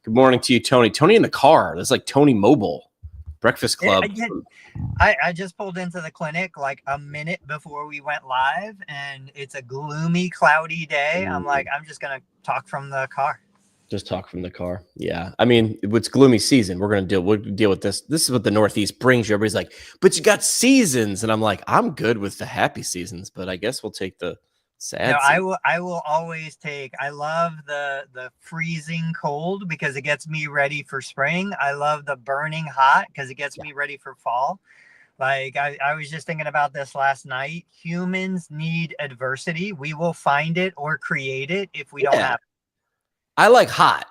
Good morning to you, Tony. Tony in the car. That's like Tony Mobile, Breakfast Club. I just pulled into the clinic like a minute before we went live, and it's a gloomy, cloudy day. I'm like, I'm just going to talk from the car. Just talk from the car. Yeah. I mean, it's gloomy season. We'll deal with this. This is what the Northeast brings you. Everybody's like, but you got seasons. And I'm like, I'm good with the happy seasons, but I guess we'll take the sad. No, I will always take, I love the freezing cold because it gets me ready for spring. I love the burning hot because it gets me ready for fall. Like I was just thinking about this last night. Humans need adversity. We will find it or create it if we don't have it. I like hot.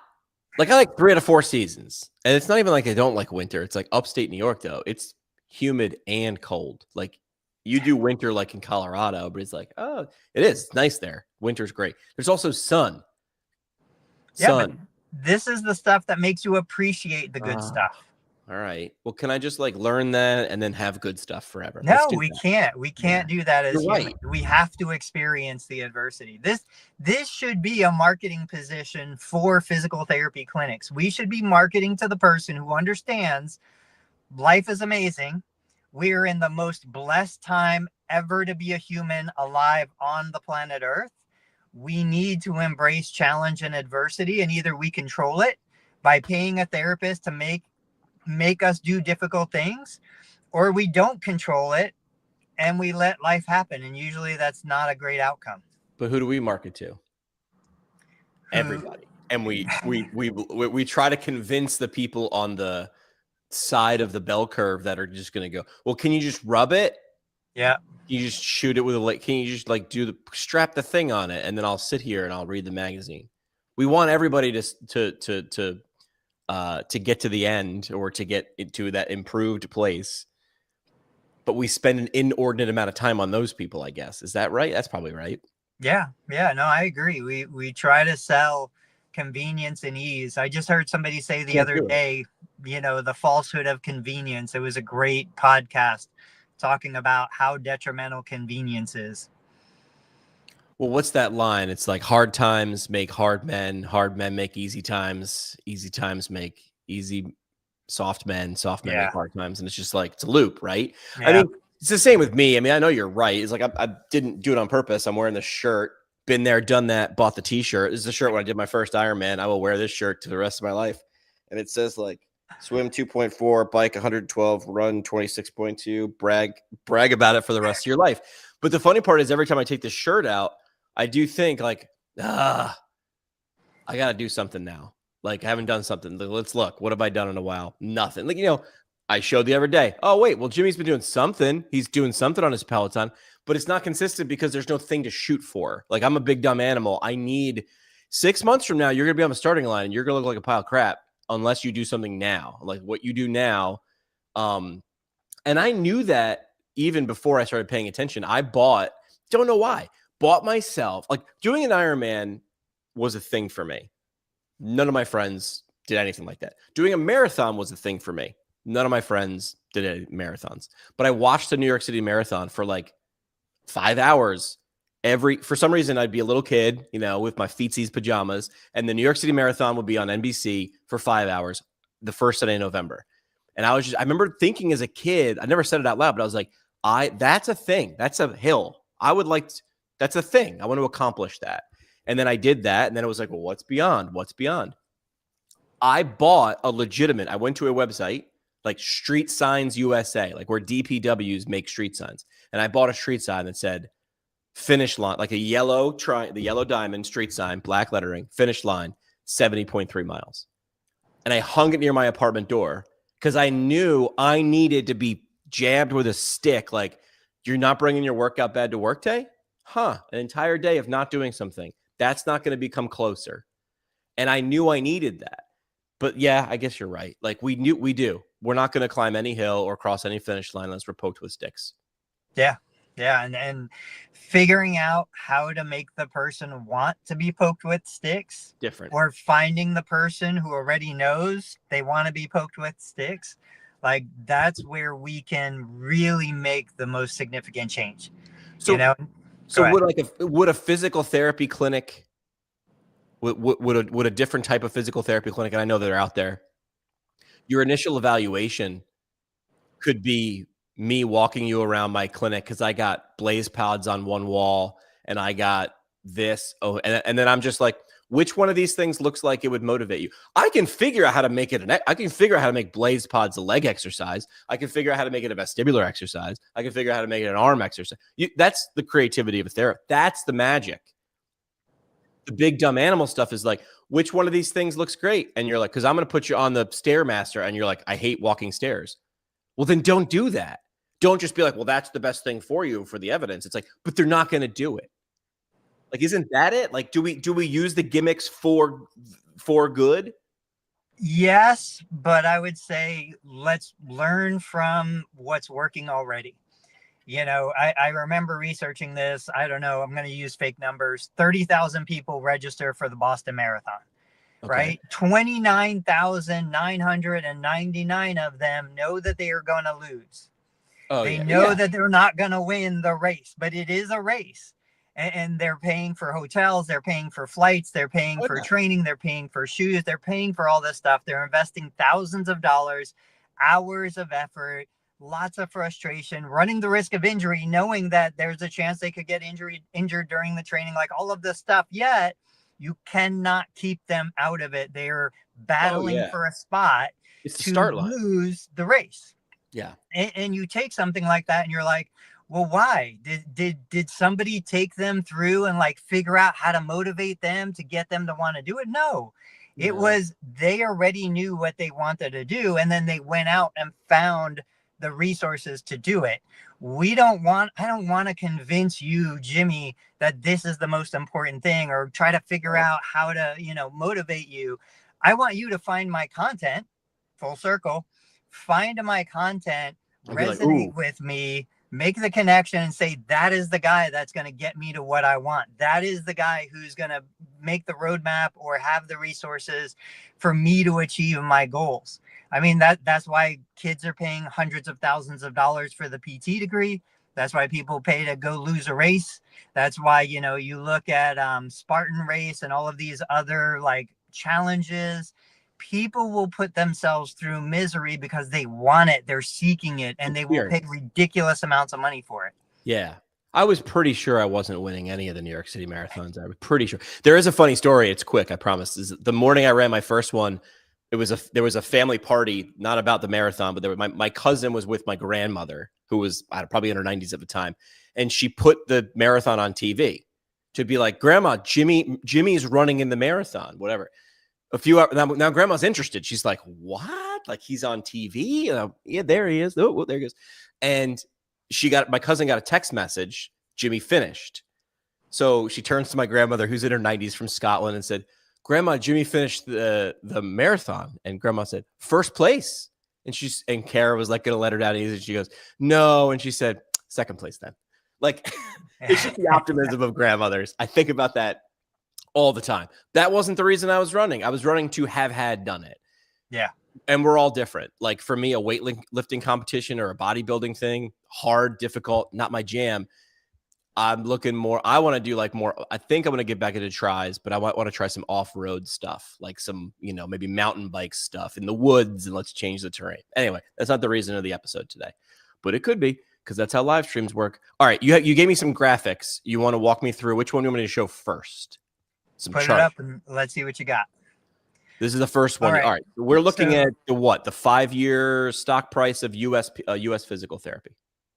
Like I like 3 out of 4 seasons. And it's not even like I don't like winter. It's like upstate New York though. It's humid and cold. Like you do winter like in Colorado, but it's like, oh, it is. It's nice there. Winter's great. There's also sun. But this is the stuff that makes you appreciate the good stuff. All right. Well, can I just like learn that and then have good stuff forever? No, we can't. We can't do that as humans. Right. We have to experience the adversity. This should be a marketing position for physical therapy clinics. We should be marketing to the person who understands life is amazing. We're in the most blessed time ever to be a human alive on the planet Earth. We need to embrace challenge and adversity, and either we control it by paying a therapist to make us do difficult things, or we don't control it and we let life happen. And usually that's not a great outcome. But who do we market to? Everybody. And we try to convince the people on the side of the bell curve that are just going to go, well, can you just rub it? Yeah. You just shoot it with a light. Can you just like strap the thing on it? And then I'll sit here and I'll read the magazine. We want everybody to get to the end or to get into that improved place. But we spend an inordinate amount of time on those people, I guess. Is that right? That's probably right. Yeah. No, I agree. We try to sell convenience and ease. I just heard somebody say the other day, the falsehood of convenience. It was a great podcast talking about how detrimental convenience is. Well, what's that line? It's like hard times make hard men make easy times make easy soft men make hard times. And it's just like, it's a loop, right? Yeah. I mean, it's the same with me. I mean, I know you're right. It's like, I didn't do it on purpose. I'm wearing the shirt, been there, done that, bought the t-shirt. This is the shirt when I did my first Ironman. I will wear this shirt to the rest of my life. And it says like swim 2.4, bike 112, run 26.2, brag about it for the rest of your life. But the funny part is every time I take this shirt out, I do think like, I got to do something now. Like I haven't done something. Let's look. What have I done in a while? Nothing. Like, I showed the other day. Oh, wait. Well, Jimmy's been doing something. He's doing something on his Peloton, but it's not consistent because there's no thing to shoot for. Like I'm a big dumb animal. I need 6 months from now, you're going to be on the starting line and you're going to look like a pile of crap unless you do something now, like what you do now. And I knew that even before I started paying attention. I don't know why, bought myself, like doing an Ironman was a thing for me. None of my friends did anything like that. Doing a marathon was a thing for me. None of my friends did any marathons, but I watched the New York City Marathon for like 5 hours for some reason. I'd be a little kid, with my feetsies pajamas, and the New York City Marathon would be on NBC for 5 hours the first Sunday in November. And I remember thinking as a kid, I never said it out loud, but I was like, that's a thing. That's a hill. That's a thing. I want to accomplish that. And then I did that. And then it was like, well, what's beyond? What's beyond? I bought I went to a website like Street Signs USA, like where DPWs make street signs. And I bought a street sign that said finish line, like the yellow diamond street sign, black lettering, finish line, 70.3 miles. And I hung it near my apartment door because I knew I needed to be jabbed with a stick. Like, you're not bringing your workout bag to work day? An entire day of not doing something. That's not going to become closer. And I knew I needed that. But yeah, I guess you're right. Like we do. We're not going to climb any hill or cross any finish line unless we're poked with sticks. Yeah. And figuring out how to make the person want to be poked with sticks different, or finding the person who already knows they want to be poked with sticks. Like that's where we can really make the most significant change. So would a physical therapy clinic Would a different type of physical therapy clinic, and I know they're out there, your initial evaluation could be me walking you around my clinic because I got blaze pods on one wall and I got this. Oh, and then I'm just like, which one of these things looks like it would motivate you? I can figure out how to make it I can figure out how to make blaze pods a leg exercise. I can figure out how to make it a vestibular exercise. I can figure out how to make it an arm exercise. That's the creativity of a therapist. That's the magic. The big dumb animal stuff is like, which one of these things looks great? And you're like, because I'm going to put you on the Stairmaster, and you're like, I hate walking stairs. Well, then don't do that. Don't just be like, well, that's the best thing for you for the evidence. It's like, but they're not going to do it. Like, isn't that it? Like, do we use the gimmicks for good? Yes, but I would say let's learn from what's working already. You know, I remember researching this. I don't know. I'm going to use fake numbers. 30,000 people register for the Boston Marathon, Okay. right? 29,999 of them know that they are going to lose. Oh, they yeah. know that they're not going to win the race, but it is a race. And they're paying for hotels. They're paying for flights. They're paying for training. They're paying for shoes. They're paying for all this stuff. They're investing thousands of dollars, hours of effort, lots of frustration, running the risk of injury, knowing that there's a chance they could get injured during the training, like all of this stuff. Yet you cannot keep them out of it. They're battling for a spot to lose the race. Yeah. And you take something like that and you're like, well, why did somebody take them through and like figure out how to motivate them to get them to want to do it? No. It was, they already knew what they wanted to do. And then they went out and found the resources to do it. I don't want to convince you, Jimmy, that this is the most important thing or try to figure out how to, motivate you. I want you to find my content, full circle, find my content, resonate with me, make the connection and say, that is the guy that's going to get me to what I want. That is the guy who's going to make the roadmap or have the resources for me to achieve my goals. I mean, that's why kids are paying hundreds of thousands of dollars for the PT degree. That's why people pay to go lose a race. That's why, you look at Spartan race and all of these other like challenges. People will put themselves through misery because they want it. They're seeking it, and they will pay ridiculous amounts of money for it. Yeah. I was pretty sure I wasn't winning any of the New York City marathons. I was pretty sure. There is a funny story. It's quick, I promise. The morning I ran my first one, there was a family party, not about the marathon, but my cousin was with my grandmother, who was probably in her 90s at the time, and she put the marathon on TV to be like, Grandma, Jimmy's running in the marathon, whatever. A few hours now, Grandma's interested. She's like, "What? Like he's on TV?" Yeah, there he is. Oh, there he goes. And my cousin got a text message. Jimmy finished. So she turns to my grandmother, who's in her 90s from Scotland, and said, "Grandma, Jimmy finished the marathon." And Grandma said, "First place." And Kara was like going to let her down easy. She goes, "No," and she said, "Second place then." Like it's just the optimism of grandmothers. I think about that all the time. That wasn't the reason I was running. I was running to have had done it. Yeah. And we're all different. Like for me, a weightlifting competition or a bodybuilding thing, hard, difficult, not my jam. I'm looking more, I want to do like more, I think I'm going to get back into tries, but I want to try some off-road stuff, like some, maybe mountain bike stuff in the woods, and let's change the terrain. Anyway, that's not the reason of the episode today, but it could be because that's how live streams work. All right. You gave me some graphics. You want to walk me through which one you want me to show first? Put it up and let's see what you got. This is the first one. All right. We're looking at the 5-year stock price of US physical therapy.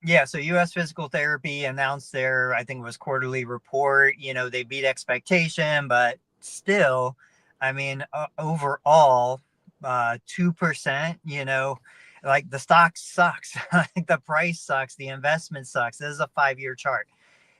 Yeah. So US Physical Therapy announced their, I think it was quarterly report. They beat expectation, but still, I mean, overall, 2%, like the stock sucks. Like the price sucks. The investment sucks. This is a 5-year chart.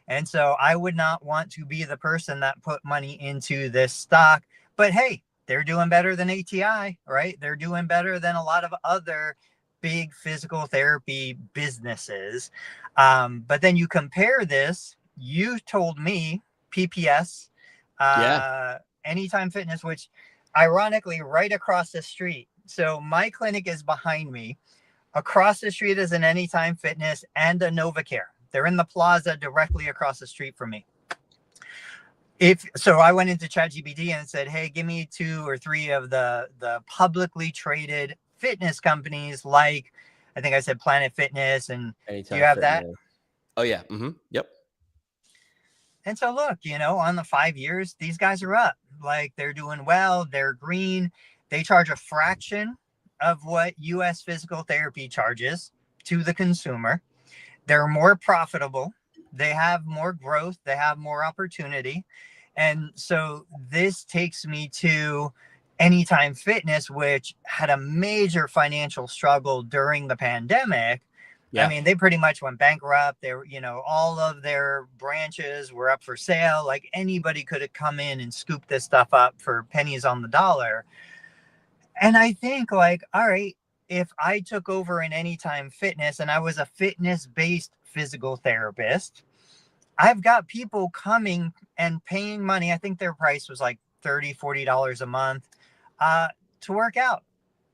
And so I would not want to be the person that put money into this stock. But hey, they're doing better than ATI, right? They're doing better than a lot of other big physical therapy businesses. But then you compare this, you told me PPS, Anytime Fitness, which ironically right across the street. So my clinic is behind me. Across the street is an Anytime Fitness and a NovaCare. They're in the plaza directly across the street from me. If so, I went into ChatGPT and said, "Hey, give me 2 or 3 of the publicly traded fitness companies." Like, I think I said Planet Fitness, and do you Anytime have that? Fitness. Oh yeah. Yep. And so, look, on the 5 years, these guys are up. Like, they're doing well. They're green. They charge a fraction of what U.S. physical therapy charges to the consumer. They're more profitable. They have more growth. They have more opportunity. And so this takes me to Anytime Fitness, which had a major financial struggle during the pandemic. I Yeah. mean, they pretty much went bankrupt. They were, all of their branches were up for sale. Like, anybody could have come in and scooped this stuff up for pennies on the dollar. And I think, like, all right, if I took over an Anytime Fitness and I was a fitness based physical therapist, I've got people coming and paying money. I think their price was like $30, $40 a month uh, to work out.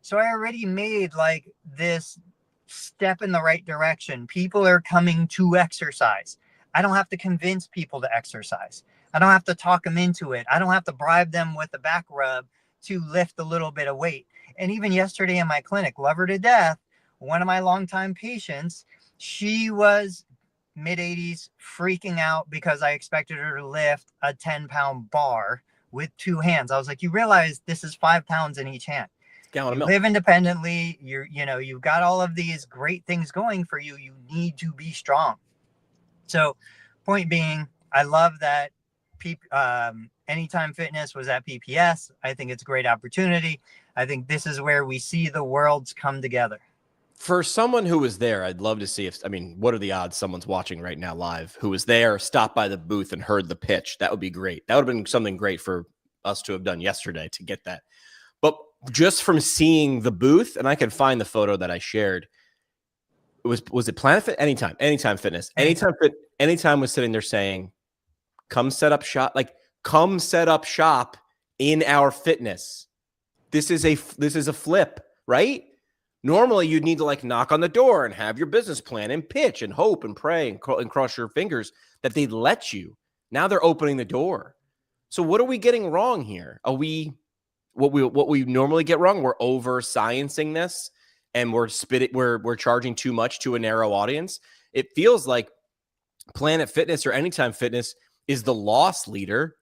So I already made like this step in the right direction. People are coming to exercise. I don't have to convince people to exercise. I don't have to talk them into it. I don't have to bribe them with a back rub to lift a little bit of weight. And even yesterday in my clinic, love her to death, one of my longtime patients, she was mid 80s, freaking out because I expected her to lift a 10-pound bar with 2 hands. I was like, you realize this is 5 pounds in each hand. Gallon of You milk. live independently. You've got all of these great things going for you. You need to be strong. So, point being, I love that Anytime Fitness was at PPS. I think it's a great opportunity. I think this is where we see the worlds come together. For someone who was there, I'd love to see what are the odds someone's watching right now live who was there, stopped by the booth and heard the pitch? That would be great. That would have been something great for us to have done yesterday to get that. But just from seeing the booth, and I can find the photo that I shared, was it Planet Fit? Anytime Fitness. Anytime was sitting there saying, come set up shop in our fitness. This is a flip, right? Normally, you'd need to like knock on the door and have your business plan and pitch and hope and pray and cross your fingers that they'd let you. Now they're opening the door. So what are we getting wrong here? Are we what we normally get wrong? We're over sciencing this and we're charging too much to a narrow audience. It feels like Planet Fitness or Anytime Fitness is the loss leader.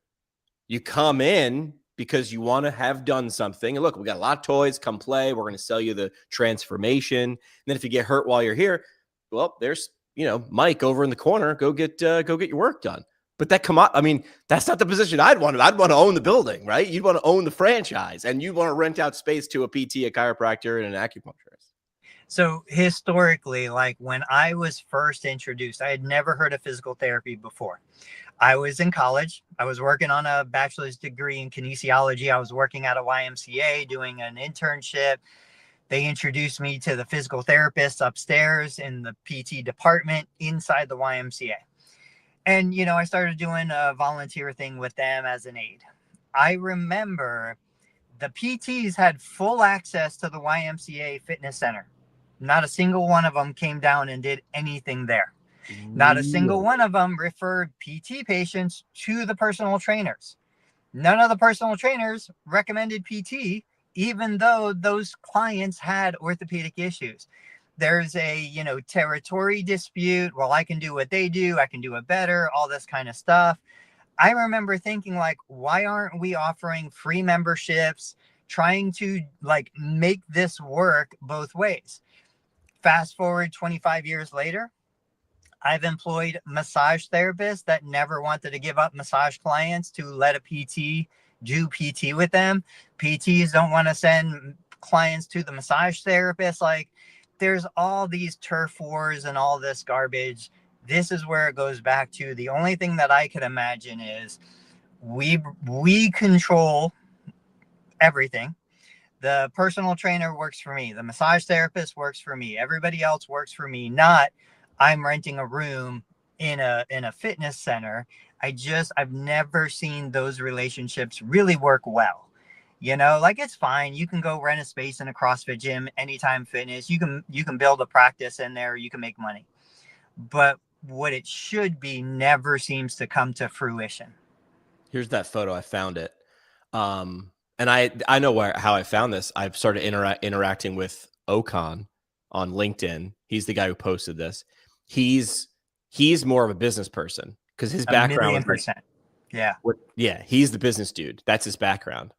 You come in because you want to have done something. And look, we got a lot of toys. Come play. We're going to sell you the transformation. And then if you get hurt while you're here, well, there's Mike over in the corner. Go get your work done. But that's not the position I'd want. I'd want to own the building, right? You'd want to own the franchise, and you'd want to rent out space to a PT, a chiropractor, and an acupuncturist. So historically, like when I was first introduced, I had never heard of physical therapy before. I was in college. I was working on a bachelor's degree in kinesiology. I was working at a YMCA doing an internship. They introduced me to the physical therapists upstairs in the PT department inside the YMCA. And, I started doing a volunteer thing with them as an aide. I remember the PTs had full access to the YMCA fitness center. Not a single one of them came down and did anything there. Not a single one of them referred PT patients to the personal trainers. None of the personal trainers recommended PT, even though those clients had orthopedic issues. There's a, territory dispute. Well, I can do what they do. I can do it better, all this kind of stuff. I remember thinking, like, why aren't we offering free memberships, trying to like make this work both ways? Fast forward 25 years later, I've employed massage therapists that never wanted to give up massage clients to let a PT do PT with them. PTs don't want to send clients to the massage therapist. Like, there's all these turf wars and all this garbage. This is where it goes back to the only thing that I could imagine is we control everything. The personal trainer works for me. The massage therapist works for me. Everybody else works for me. Not I'm renting a room in a fitness center. I've never seen those relationships really work well. Like, it's fine. You can go rent a space in a CrossFit gym, Anytime Fitness. You can build a practice in there. You can make money. But what it should be never seems to come to fruition. Here's that photo. I found it. And I know how I found this. I've started interacting with Ocon on LinkedIn. He's the guy who posted this. He's more of a business person because his background was %1,000,000%. Yeah. Yeah, he's the business dude. That's his background.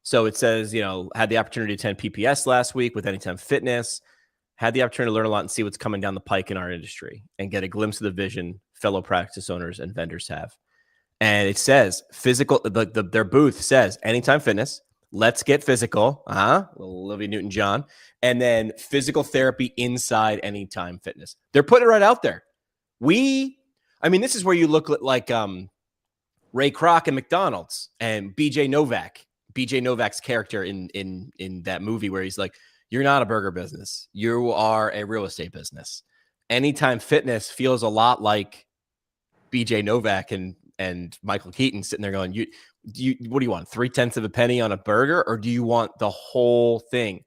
So it says, had the opportunity to attend PPS last week with Anytime Fitness, had the opportunity to learn a lot and see what's coming down the pike in our industry and get a glimpse of the vision fellow practice owners and vendors have. And it says their booth says Anytime Fitness, let's get physical. Olivia Newton-John. And then physical therapy inside Anytime Fitness. They're putting it right out there. This is where you look like Ray Kroc and McDonald's and BJ Novak. BJ Novak's character in that movie where he's like, you're not a burger business. You are a real estate business. Anytime Fitness feels a lot like BJ Novak and Michael Keaton sitting there going, what do you want? 0.3 of a penny on a burger? Or do you want the whole thing?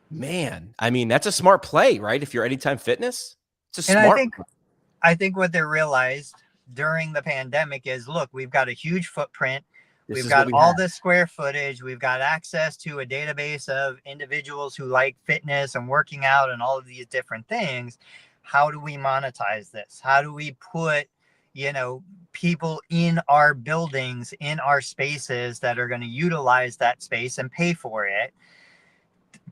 Man, that's a smart play, right? If you're Anytime Fitness, it's a smart play. I think what they realized during the pandemic is, look, we've got a huge footprint. We've got all this square footage. We've got access to a database of individuals who like fitness and working out and all of these different things. How do we monetize this? How do we put, people in our buildings, in our spaces that are going to utilize that space and pay for it?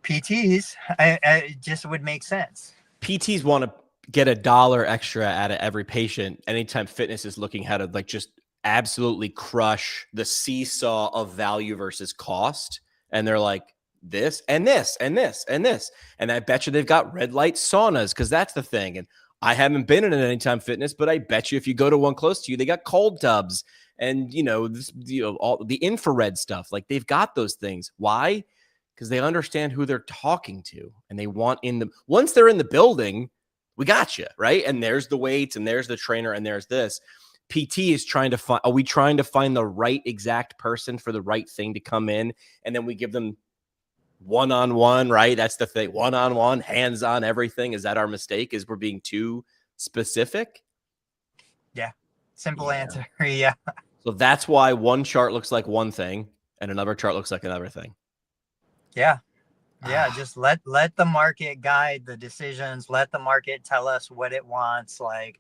PTs, it just would make sense. PTs want to get $1 extra out of every patient. Anytime Fitness is looking how to just absolutely crush the seesaw of value versus cost. And they're like, this and this and this and this. And I bet you they've got red light saunas because that's the thing. And I haven't been in an Anytime Fitness, but I bet you if you go to one close to you, they got cold tubs and, all the infrared stuff. Like they've got those things. Why? Because they understand who they're talking to and they want once they're in the building, we got you, right? And there's the weights and there's the trainer and there's this. PT is trying to find, are we trying to find the right exact person for the right thing to come in? And then we give them one-on-one, right? That's the thing. One-on-one, hands-on everything. Is that our mistake? Is we're being too specific? Yeah. Simple answer. Yeah. So that's why one chart looks like one thing and another chart looks like another thing. Yeah. Yeah. Just let the market guide the decisions. Let the market tell us what it wants. Like,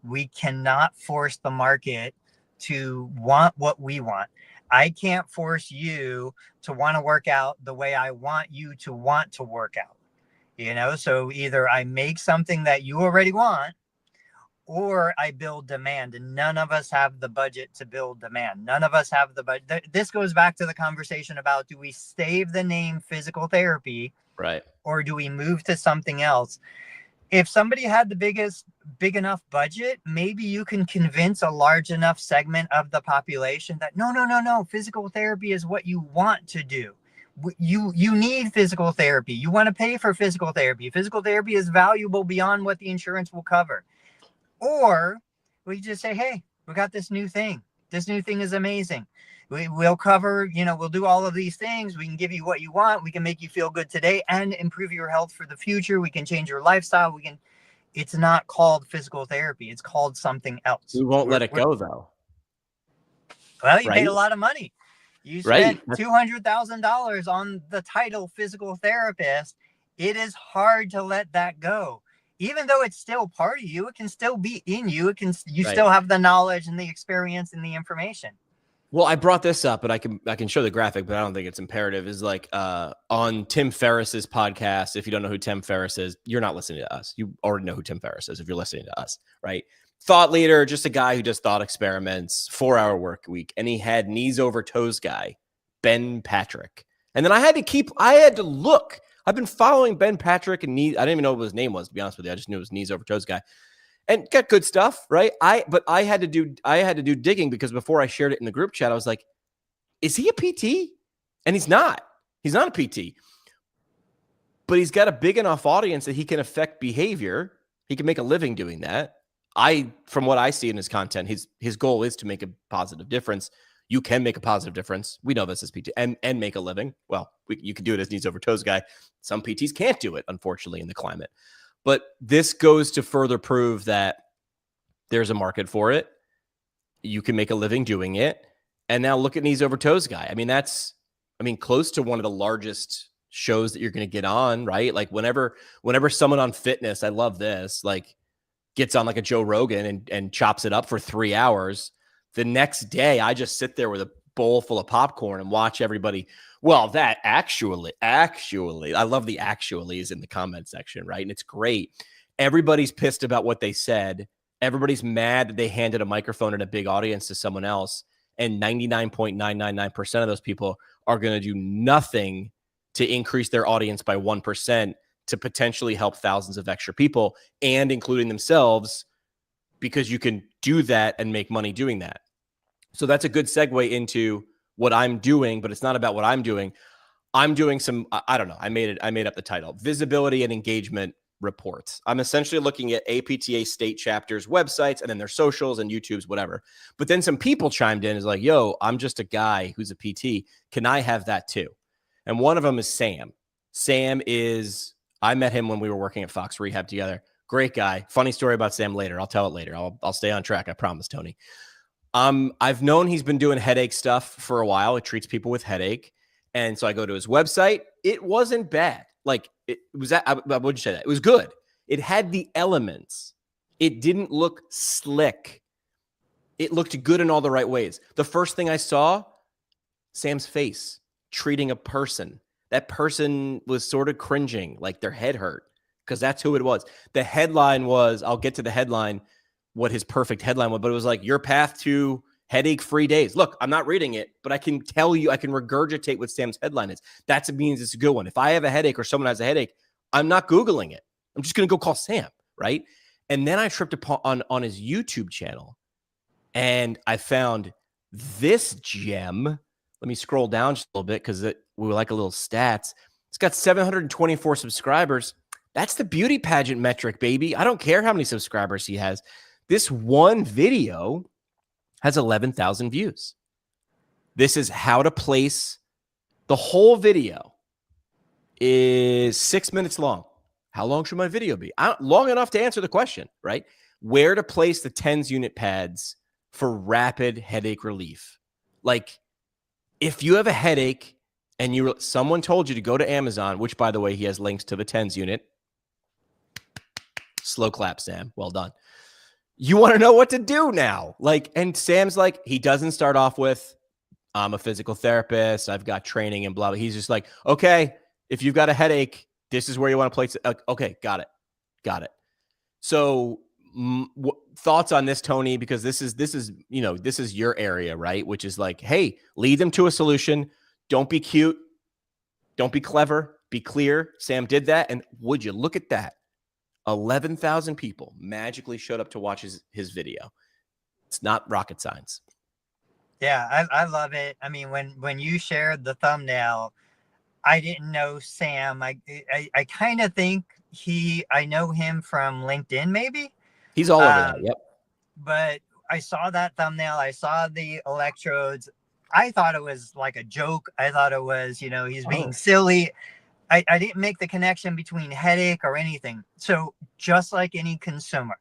we cannot force the market to want what we want. I can't force you to want to work out the way I want you to want to work out. So either I make something that you already want or I build demand, and none of us have the budget to build demand. None of us have the budget. This goes back to the conversation about, do we save the name physical therapy, right? Or do we move to something else? If somebody had the big enough budget, maybe you can convince a large enough segment of the population that no, physical therapy is what you want to do. You need physical therapy. You want to pay for physical therapy. Physical therapy is valuable beyond what the insurance will cover. Or we just say, hey, we got this new thing. This new thing is amazing. We'll cover, we'll do all of these things. We can give you what you want. We can make you feel good today and improve your health for the future. We can change your lifestyle. It's not called physical therapy. It's called something else. We won't let it go though. Well, you paid a lot of money. You spent $200,000 on the title physical therapist. It is hard to let that go. Even though it's still part of you, it can still be in you. You still have the knowledge and the experience and the information. Well, I brought this up, but I can show the graphic, but I don't think it's imperative. Is like on Tim Ferriss's podcast. If you don't know who Tim Ferriss is, you're not listening to us. You already know who Tim Ferriss is if you're listening to us, right? Thought leader, just a guy who does thought experiments, 4-hour work week, and he had knees over toes guy, Ben Patrick. And then I had to look. I've been following Ben Patrick and I didn't even know what his name was, to be honest with you. I just knew it was knees over toes guy. And got good stuff, right? But I had to do digging because before I shared it in the group chat, I was like, is he a PT? And he's not. He's not a PT. But he's got a big enough audience that he can affect behavior. He can make a living doing that. From what I see in his content, his goal is to make a positive difference. You can make a positive difference. We know this as PT and make a living. Well, you can do it as knees over toes guy. Some PTs can't do it, unfortunately, in the climate. But this goes to further prove that there's a market for it. You can make a living doing it. And now look at Knees Over Toes guy. I mean, close to one of the largest shows that you're going to get on, right? Like whenever someone on fitness, I love this, like gets on like a Joe Rogan and chops it up for 3 hours. The next day, I just sit there with a bowl full of popcorn and watch everybody. Well, that actually, I love the actuallys in the comment section, right? And it's great. Everybody's pissed about what they said. Everybody's mad that they handed a microphone and a big audience to someone else. And 99.999% of those people are going to do nothing to increase their audience by 1% to potentially help thousands of extra people, and including themselves, because you can do that and make money doing that. So that's a good segue into what I'm doing, but it's not about what I'm doing. I'm doing some, I don't know, I made up the title, visibility and engagement reports. I'm essentially looking at APTA state chapters, websites, and then their socials and YouTube's, whatever. But then some people chimed in, is like, yo, I'm just a guy who's a PT. Can I have that too? And one of them is Sam. Sam is, I met him when we were working at Fox Rehab together. Great guy. Funny story about Sam later. I'll tell it later. I'll stay on track. I promise, Tony. I've known he's been doing headache stuff for a while. It treats people with headache. And so I go to his website. It wasn't bad. Like it was that, I would you say that? It was good. It had the elements. It didn't look slick. It looked good in all the right ways. The first thing I saw, Sam's face treating a person. That person was sort of cringing, like their head hurt, because that's who it was. The headline was, I'll get to the headline, what his perfect headline was, but it was like, your path to headache-free days. Look, I'm not reading it, but I can tell you, I can regurgitate what Sam's headline is. That means it's a good one. If I have a headache or someone has a headache, I'm not Googling it. I'm just going to go call Sam, right? And then I tripped upon on his YouTube channel, and I found this gem. Let me scroll down just a little bit because we like a little stats. It's got 724 subscribers. That's the beauty pageant metric, baby. I don't care how many subscribers he has. This one video has 11,000 views. This is how to place. The whole video is 6 minutes long. How long should my video be? Long enough to answer the question, right? Where to place the TENS unit pads for rapid headache relief. Like, if you have a headache and someone told you to go to Amazon, which, by the way, he has links to the TENS unit. Slow clap, Sam. Well done. You want to know what to do now. Like, and Sam's like, he doesn't start off with, I'm a physical therapist, I've got training and blah, blah. He's just like, okay, if you've got a headache, this is where you want to place it. Okay, got it. So thoughts on this, Tony, because this is your area, right? Which is like, hey, lead them to a solution. Don't be cute. Don't be clever. Be clear. Sam did that. And would you look at that? 11,000 people magically showed up to watch his video. It's not rocket science. Yeah, I love it. I mean, when you shared the thumbnail, I didn't know Sam. I kind of think I know him from LinkedIn, maybe. He's all over that. Yep. But I saw that thumbnail. I saw the electrodes. I thought it was like a joke. I thought it was, he's being silly. I didn't make the connection between headache or anything. So just like any consumer,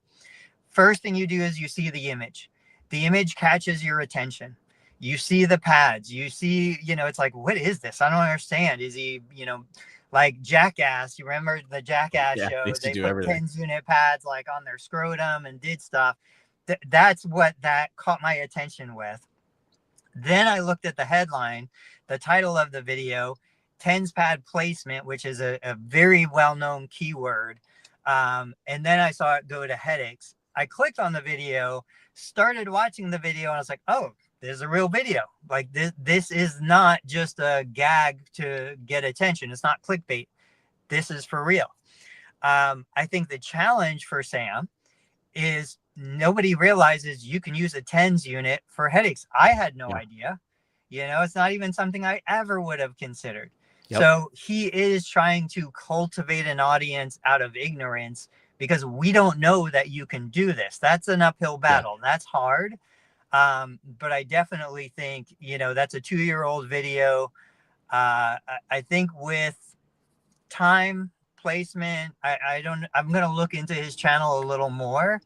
first thing you do is you see the image. The image catches your attention. You see the pads. You see, it's like, what is this? I don't understand. Is he, like Jackass? You remember the Jackass show? They put everything. TENS unit pads like on their scrotum and did stuff. That's what that caught my attention with. Then I looked at the headline, the title of the video, TENS pad placement, which is a very well-known keyword. And then I saw it go to headaches. I clicked on the video, started watching the video, and I was like, oh, there's a real video. Like this is not just a gag to get attention. It's not clickbait. This is for real. I think the challenge for Sam is nobody realizes you can use a TENS unit for headaches. I had no idea. It's not even something I ever would have considered. Yep. So he is trying to cultivate an audience out of ignorance because we don't know that you can do this. That's an uphill battle. Yeah. That's hard. But I definitely think, that's a 2-year-old video. I think with time placement, I'm going to look into his channel a little more.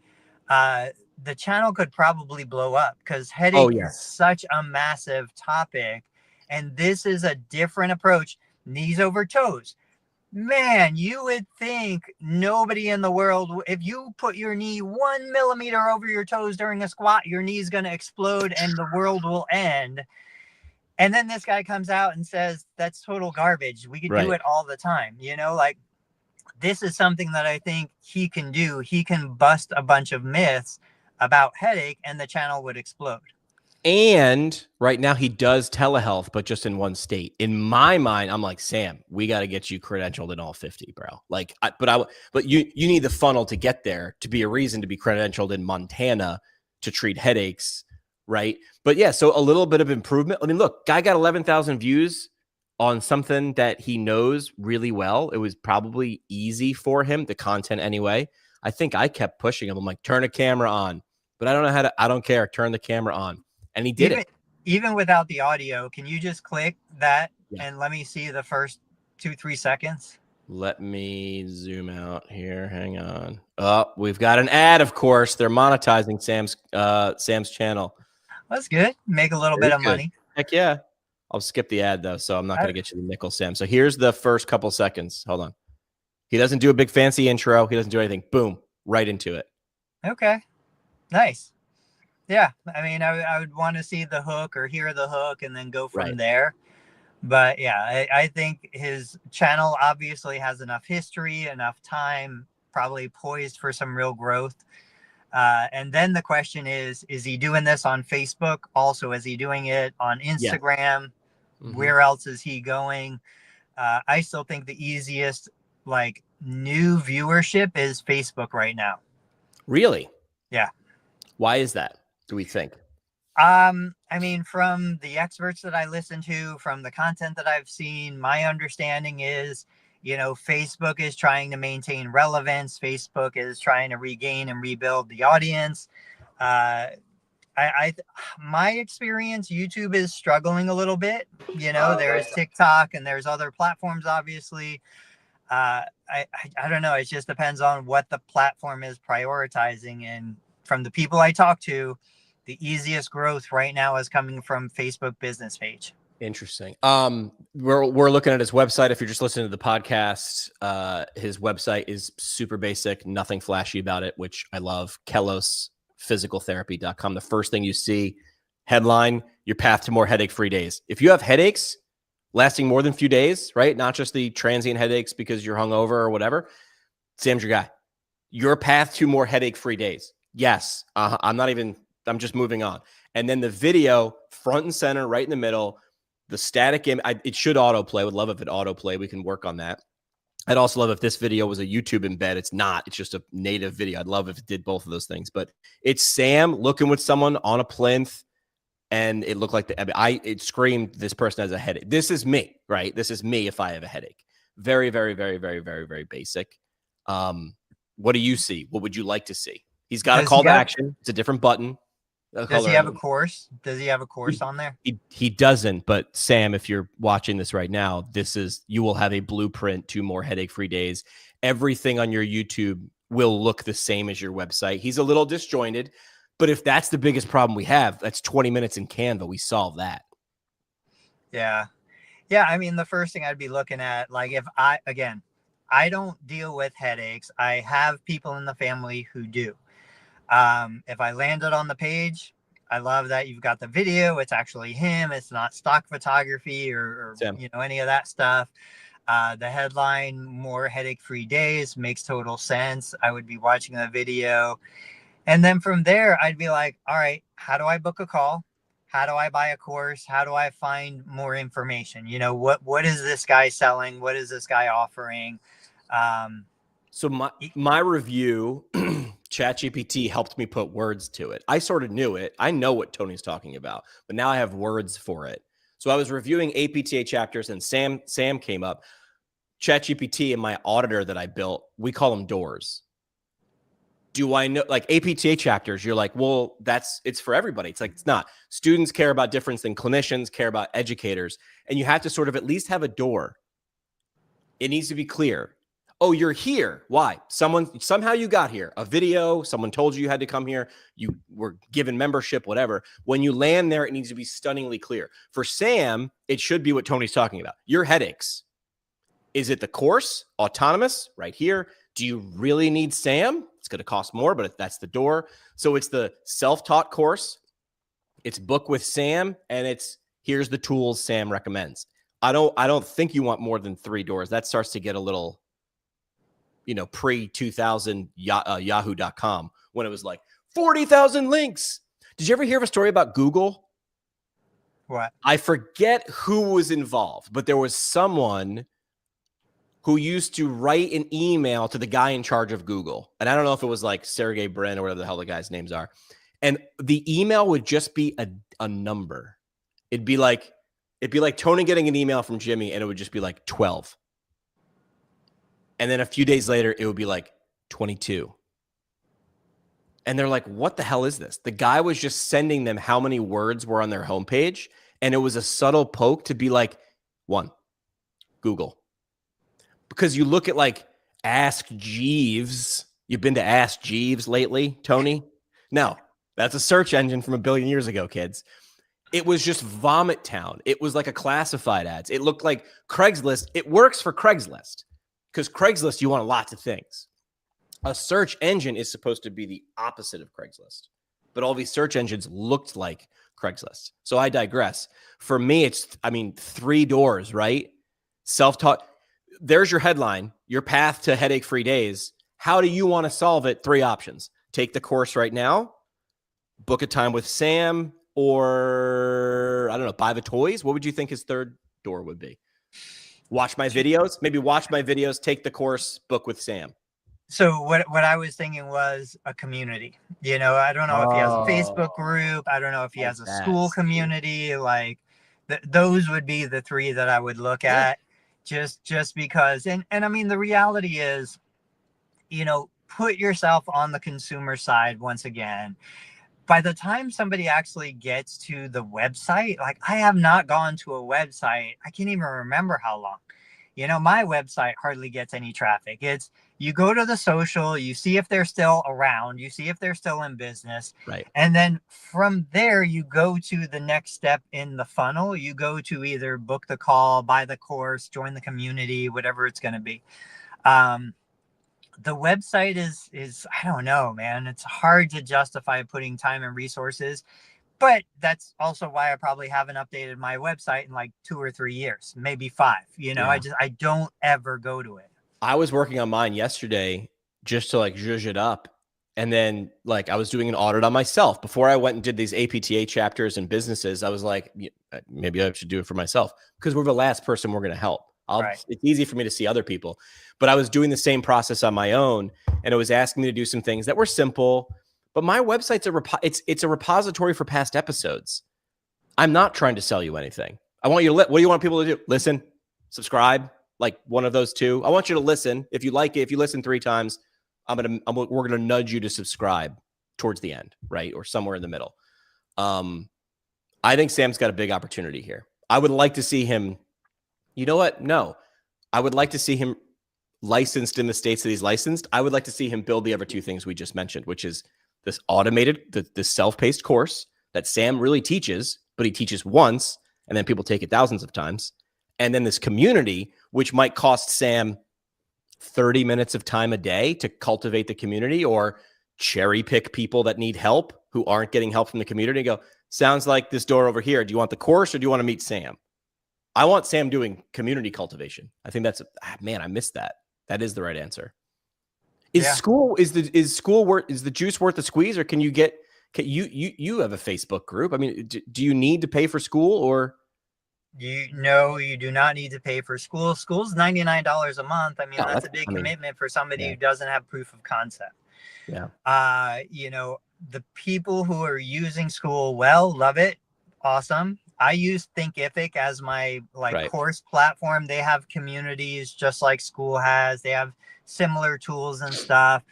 the channel could probably blow up, because Oh, headache is yes. such a massive topic. And this is a different approach. Knees over toes. Man, you would think nobody in the world, if you put your knee 1 millimeter over your toes during a squat, your knee's going to explode and the world will end. And then this guy comes out and says, that's total garbage. We could do Right. it all the time. You know, like, this is something that I think he can do. He can bust a bunch of myths about headache and the channel would explode. And right now he does telehealth, but just in one state. In my mind, I'm like, Sam, we got to get you credentialed in all 50, bro. Like, but you need the funnel to get there to be a reason to be credentialed in Montana to treat headaches, right? But yeah, so a little bit of improvement. I mean, look, guy got 11,000 views on something that he knows really well. It was probably easy for him, the content anyway. I think I kept pushing him. I'm like, turn a camera on, but I don't know how to. I don't care. Turn the camera on. And he did it. Even without the audio, can you just click that Yeah. and let me see the first 2-3 seconds? Let me zoom out here. Hang on. Oh, we've got an ad, of course. They're monetizing Sam's channel. That's good. Make a little bit of money. Heck yeah. I'll skip the ad, though, so I'm not going to get you the nickel, Sam. So here's the first couple seconds. Hold on. He doesn't do a big fancy intro. He doesn't do anything. Boom. Right into it. Okay. Nice. Yeah. I mean, I would want to see the hook or hear the hook and then go from there. But yeah, I think his channel obviously has enough history, enough time, probably poised for some real growth. And then the question is he doing this on Facebook? Also, is he doing it on Instagram? Yeah. Where else is he going? I still think the easiest, like, new viewership is Facebook right now. Really? Yeah. Why is that, do we think? I mean, from the experts that I listen to, from the content that I've seen, my understanding is, you know, Facebook is trying to maintain relevance. Facebook is trying to regain and rebuild the audience. My experience, YouTube is struggling a little bit. You know, there's TikTok and there's other platforms, obviously. I don't know. It just depends on what the platform is prioritizing. And from the people I talk to, the easiest growth right now is coming from Facebook business page. Interesting. We're looking at his website. If you're just listening to the podcast, his website is super basic, nothing flashy about it, which I love. KelosPhysicalTherapy.com. The first thing you see, headline, your path to more headache-free days. If you have headaches lasting more than a few days, right? Not just the transient headaches because you're hungover or whatever, Sam's your guy. Your path to more headache-free days. Yes. I'm just moving on. And then the video, front and center, right in the middle, the static image, it should autoplay. I would love if it autoplay. We can work on that. I'd also love if this video was a YouTube embed. It's not. It's just a native video. I'd love if it did both of those things. But it's Sam looking with someone on a plinth, and it looked like it screamed, this person has a headache. This is me, right? This is me if I have a headache. Very, very, very, very, very, very basic. What do you see? What would you like to see? He's got a call to action. It's a different button. Does he have a course? Does he have a course on there? He doesn't, but Sam, if you're watching this right now, you will have a blueprint to more headache-free days. Everything on your YouTube will look the same as your website. He's a little disjointed, but if that's the biggest problem we have, that's 20 minutes in Canva. We solve that. Yeah. Yeah. I mean, the first thing I'd be looking at, like, if I don't deal with headaches. I have people in the family who do. If I landed on the page, I love that you've got the video. It's actually him. It's not stock photography or any of that stuff. The headline, more headache-free days, makes total sense. I would be watching the video. And then from there, I'd be like, all right, how do I book a call? How do I buy a course? How do I find more information? You know, what is this guy selling? What is this guy offering? So my review, ChatGPT helped me put words to it. I sort of knew it. I know what Tony's talking about, but now I have words for it. So I was reviewing APTA chapters and Sam came up. ChatGPT and my auditor that I built, we call them doors. Do I know, like, APTA chapters, you're like, well, it's for everybody. It's like, it's not. Students care about difference than clinicians care about educators. And you have to sort of at least have a door. It needs to be clear. Oh, you're here. Why? Somehow you got here. A video, someone told you had to come here. You were given membership, whatever. When you land there, it needs to be stunningly clear. For Sam, it should be what Tony's talking about. Your headaches. Is it the course? Autonomous, right here. Do you really need Sam? It's going to cost more, but that's the door. So it's the self-taught course. It's book with Sam, and it's here's the tools Sam recommends. I don't think you want more than 3 doors. That starts to get a little, pre-2000 yahoo.com when it was like 40,000 links. Did you ever hear of a story about Google? What? I forget who was involved, but there was someone who used to write an email to the guy in charge of Google. And I don't know if it was like Sergey Brin or whatever the hell the guy's names are. And the email would just be a number. It'd be like Tony getting an email from Jimmy, and it would just be like 12. And then a few days later, it would be like 22. And they're like, what the hell is this? The guy was just sending them how many words were on their homepage. And it was a subtle poke to be like, 1, Google. Because you look at like Ask Jeeves. You've been to Ask Jeeves lately, Tony? No, that's a search engine from 1 billion years ago, kids. It was just Vomit Town. It was like a classified ads. It looked like Craigslist. It works for Craigslist because Craigslist, you want lots of things. A search engine is supposed to be the opposite of Craigslist, but all these search engines looked like Craigslist. So I digress. For me, it's, 3 doors, right? Self-taught. There's your headline, your path to headache-free days. How do you want to solve it? 3 options. Take the course right now, book a time with Sam, or, I don't know, buy the toys. What would you think his 3rd door would be? Watch my videos? Maybe watch my videos, take the course, book with Sam. So what I was thinking was a community. I don't know if he has a Facebook group. I don't know if he has a school community. Like those would be the 3 that I would look at just because. And the reality is, put yourself on the consumer side once again. By the time somebody actually gets to the website, like I have not gone to a website. I can't even remember how long. My website hardly gets any traffic. It's you go to the social, you see if they're still around, you see if they're still in business. Right. And then from there, you go to the next step in the funnel. You go to either book the call, buy the course, join the community, whatever it's going to be. The website is, I don't know, man, it's hard to justify putting time and resources, but that's also why I probably haven't updated my website in like 2 or 3 years, maybe 5. I don't ever go to it. I was working on mine yesterday just to like zhuzh it up. And then like I was doing an audit on myself before I went and did these APTA chapters and businesses. I was like, maybe I should do it for myself because we're the last person we're going to help. Right. It's easy for me to see other people, but I was doing the same process on my own, and it was asking me to do some things that were simple. But my website's it's a repository for past episodes. I'm not trying to sell you anything. I want you to what do you want people to do? Listen, subscribe, like one of those 2. I want you to listen. If you like it, if you listen 3 times, we're gonna nudge you to subscribe towards the end, right, or somewhere in the middle. I think Sam's got a big opportunity here. I would like to see him. You know what? No, I would like to see him licensed in the states that he's licensed. I would like to see him build the other 2 things we just mentioned, which is this automated, the self-paced course that Sam really teaches, but he teaches once, and then people take it thousands of times. And then this community, which might cost Sam 30 minutes of time a day to cultivate the community or cherry pick people that need help who aren't getting help from the community. Go, sounds like this door over here. Do you want the course or do you want to meet Sam? I want Sam doing community cultivation. I think that's man, I missed that. That is the right answer. Is the juice worth the squeeze, or can you have a Facebook group? I mean, do you need to pay for school or? You do not need to pay for school. School's $99 a month. I mean, that's a big commitment for somebody who doesn't have proof of concept. Yeah. The people who are using school well, love it. Awesome. I use Thinkific as my course platform. They have communities just like school has. They have similar tools and stuff,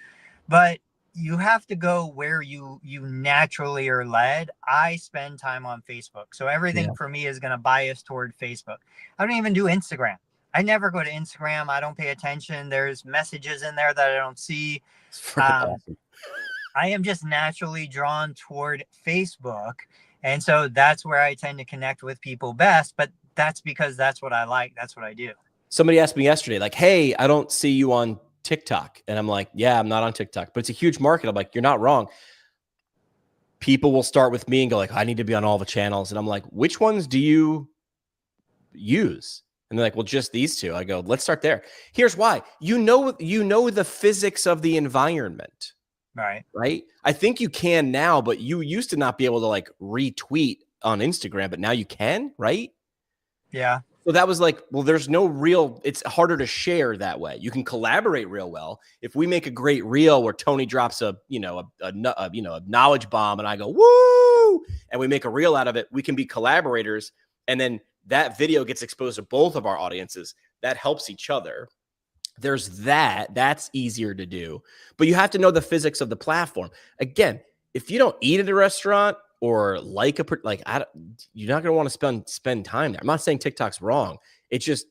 but you have to go where you naturally are led. I spend time on Facebook, so everything for me is going to bias toward Facebook. I don't even do Instagram. I never go to Instagram. I don't pay attention. There's messages in there that I don't see. It's freaking awesome. I am just naturally drawn toward Facebook. And so that's where I tend to connect with people best. But that's because that's what I like. That's what I do. Somebody asked me yesterday, like, hey, I don't see you on TikTok. And I'm like, yeah, I'm not on TikTok, but it's a huge market. I'm like, you're not wrong. People will start with me and go like, I need to be on all the channels. And I'm like, which ones do you use? And they're like, well, just these two. I go, let's start there. Here's why. You know the physics of the environment. Right. I think you can now, but you used to not be able to like retweet on Instagram, but now you can, right? Yeah. So that was like, well, there's no real, it's harder to share that way. You can collaborate real well. If we make a great reel where Tony drops a knowledge bomb and I go, woo, and we make a reel out of it, we can be collaborators. And then that video gets exposed to both of our audiences. That helps each other. There's that's easier to do, but you have to know the physics of the platform. Again, if you don't eat at a restaurant or you're not going to want to spend time there. I'm not saying TikTok's wrong. It's just,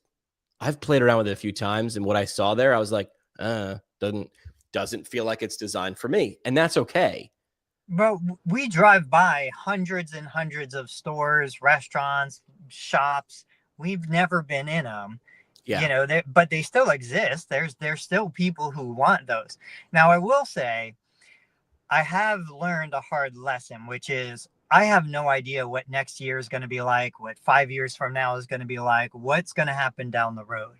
I've played around with it a few times, and what I saw there, I was like, doesn't feel like it's designed for me. And that's okay. But we drive by hundreds and hundreds of stores, restaurants, shops. We've never been in them. Yeah. But they still exist. There's still people who want those. Now, I will say, I have learned a hard lesson, which is I have no idea what next year is going to be like, what 5 years from now is going to be like, what's going to happen down the road.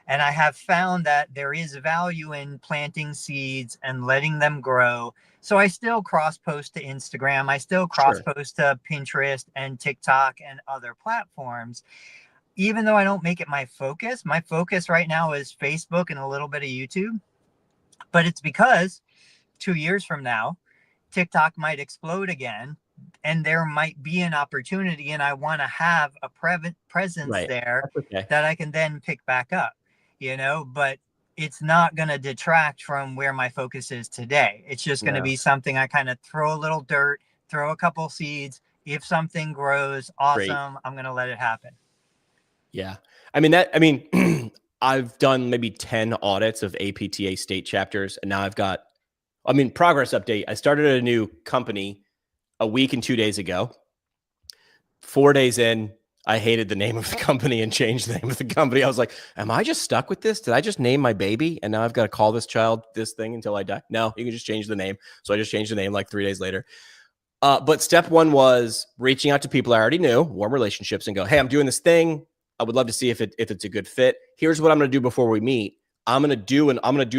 And I have found that there is value in planting seeds and letting them grow. So I still cross post to Instagram. I still cross post to Pinterest and TikTok and other platforms. Even though I don't make it my focus right now is Facebook and a little bit of YouTube. But it's because 2 years from now, TikTok might explode again, and there might be an opportunity, and I want to have a presence there that I can then pick back up, but it's not going to detract from where my focus is today. It's just going to be something I kind of throw a little dirt, throw a couple seeds. If something grows, awesome, I'm going to let it happen. Yeah. I've done maybe 10 audits of APTA state chapters, and now I've got, progress update. I started a new company a week and 2 days ago. 4 days in, I hated the name of the company and changed the name of the company. I was like, am I just stuck with this? Did I just name my baby? And now I've got to call this child this thing until I die? No, you can just change the name. So I just changed the name like 3 days later. But step one was reaching out to people I already knew, warm relationships, and go, hey, I'm doing this thing. I would love to see if it's a good fit. Here's what I'm going to do before we meet. I'm going to do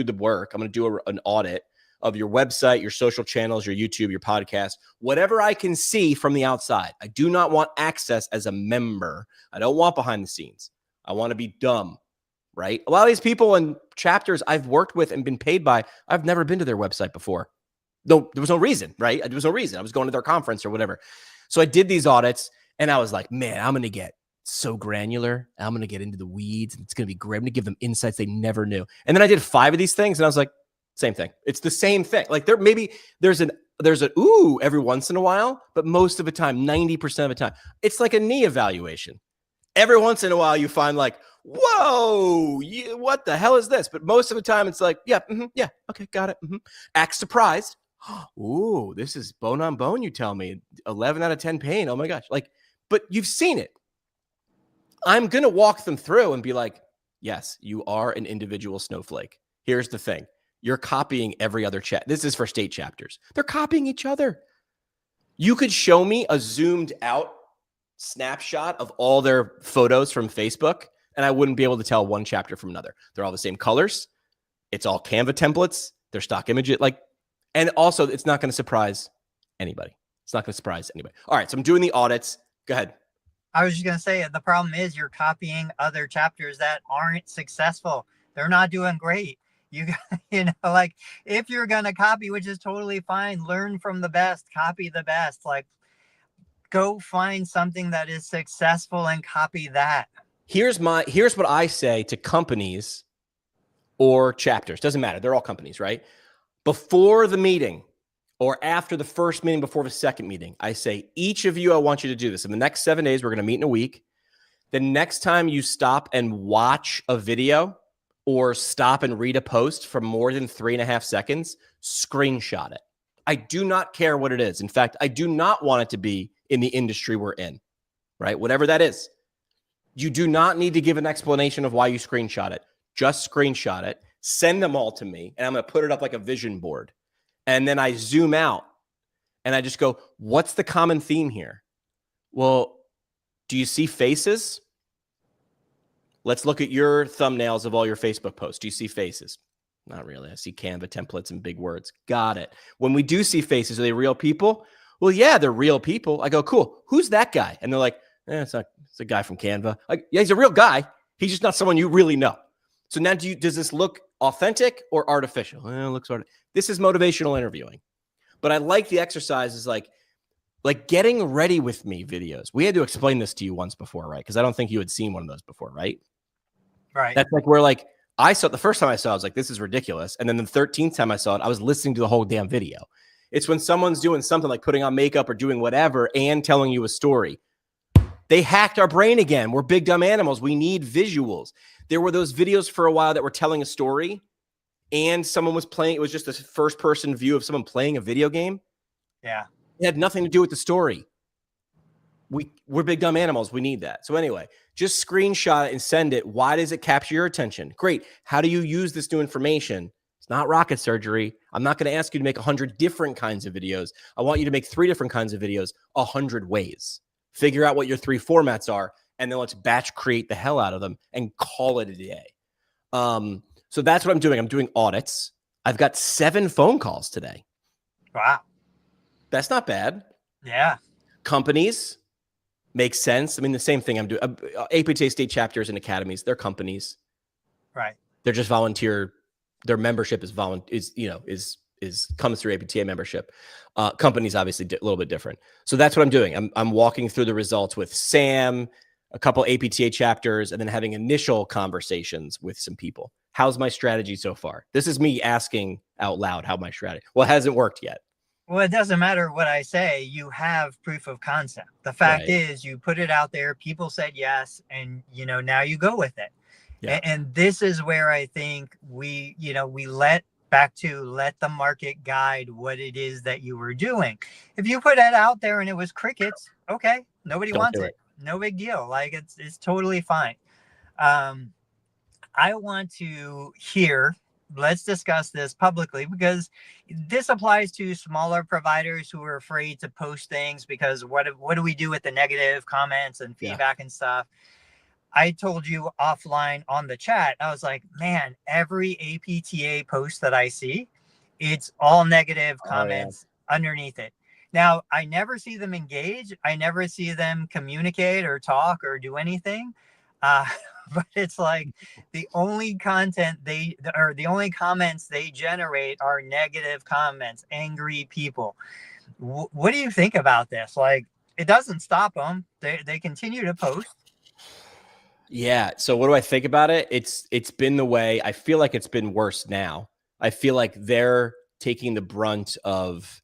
the work. I'm going to do an audit of your website, your social channels, your YouTube, your podcast, whatever I can see from the outside. I do not want access as a member. I don't want behind the scenes. I want to be dumb, right? A lot of these people and chapters I've worked with and been paid by, I've never been to their website before. No, there was no reason, right? There was no reason. I was going to their conference or whatever. So I did these audits, and I was like, man, I'm going to get so granular. I'm going to get into the weeds, and it's going to be great. I'm going to give them insights they never knew. And then I did 5 of these things, and I was like, same thing. It's the same thing. Like there's an ooh every once in a while, but most of the time, 90% of the time, it's like a knee evaluation. Every once in a while, you find like, whoa, what the hell is this? But most of the time, it's like, yeah, okay, got it. Act surprised. Ooh, this is bone on bone. You tell me 11 out of 10 pain. Oh my gosh. But you've seen it. I'm going to walk them through and be like, yes, you are an individual snowflake. Here's the thing. You're copying every other chat. This is for state chapters. They're copying each other. You could show me a zoomed out snapshot of all their photos from Facebook, and I wouldn't be able to tell one chapter from another. They're all the same colors. It's all Canva templates. They're stock images. And also, it's not going to surprise anybody. It's not going to surprise anybody. All right, so I'm doing the audits. Go ahead. I was just going to say, the problem is you're copying other chapters that aren't successful. They're not doing great. If you're going to copy, which is totally fine, learn from the best, copy the best. Go find something that is successful and copy that. Here's what I say to companies or chapters. Doesn't matter. They're all companies, right? Before the meeting or after the first meeting, before the second meeting, I say, each of you, I want you to do this. In the next 7 days, we're going to meet in a week. the next time you stop and watch a video or stop and read a post for more than 3.5 seconds, screenshot it. I do not care what it is. In fact, I do not want it to be in the industry we're in, right? Whatever that is. You do not need to give an explanation of why you screenshot it. Just screenshot it, send them all to me, and I'm going to put it up like a vision board. And then I zoom out and I just go, what's the common theme here? Well, do you see faces? Let's look at your thumbnails of all your Facebook posts. Do you see faces? Not really. I see Canva templates and big words. Got it. When we do see faces, are they real people? Well, yeah, they're real people. I go, cool. Who's that guy? And they're like, it's a guy from Canva. Like, yeah, he's a real guy. He's just not someone you really know. So now does this look authentic or artificial? It looks artificial. This is motivational interviewing. But I like the exercises like getting ready with me videos. We had to explain this to you once before, right? Because I don't think you had seen one of those before, right? Right. That's like where like I saw it the first time I saw it, I was like, this is ridiculous. And then the 13th time I saw it, I was listening to the whole damn video. It's when someone's doing something like putting on makeup or doing whatever and telling you a story. They hacked our brain again. We're big dumb animals. We need visuals. There were those videos for a while that were telling a story and someone was playing. It was just a first person view of someone playing a video game. Yeah. It had nothing to do with the story. We're big dumb animals. We need that. So anyway, just screenshot it and send it. Why does it capture your attention? Great. How do you use this new information? It's not rocket surgery. I'm not going to ask you to make 100 different kinds of videos. I want you to make 3 different kinds of videos 100 ways. Figure out what your 3 formats are, and then let's batch create the hell out of them and call it a day. So that's what I'm doing. I'm doing audits. I've got 7 phone calls today. Wow. That's not bad. Yeah. Companies make sense. I mean, the same thing I'm doing. APTA state chapters and academies, they're companies. Right. They're just volunteer. Their membership is comes through APTA membership. Companies obviously a little bit different. So that's what I'm doing. I'm walking through the results with Sam, a couple APTA chapters, and then having initial conversations with some people. How's my strategy so far? This is me asking out loud how my strategy. Well, it hasn't worked yet. Well, it doesn't matter what I say. You have proof of concept. The fact is you put it out there. People said yes. And, now you go with it. Yeah. And this is where I think we let the market guide what it is that you were doing. If you put that out there and it was crickets, okay, nobody wants it. No big deal. Like it's totally fine. I want to hear, let's discuss this publicly because this applies to smaller providers who are afraid to post things because what do we do with the negative comments and feedback and stuff? I told you offline on the chat, I was like, man, every APTA post that I see, it's all negative comments underneath it. Now, I never see them engage. I never see them communicate or talk or do anything. But it's like the only comments they generate are negative comments, angry people. What do you think about this? Like, it doesn't stop them. They continue to post. Yeah. So what do I think about it? It's been the way. I feel like it's been worse now. I feel like they're taking the brunt of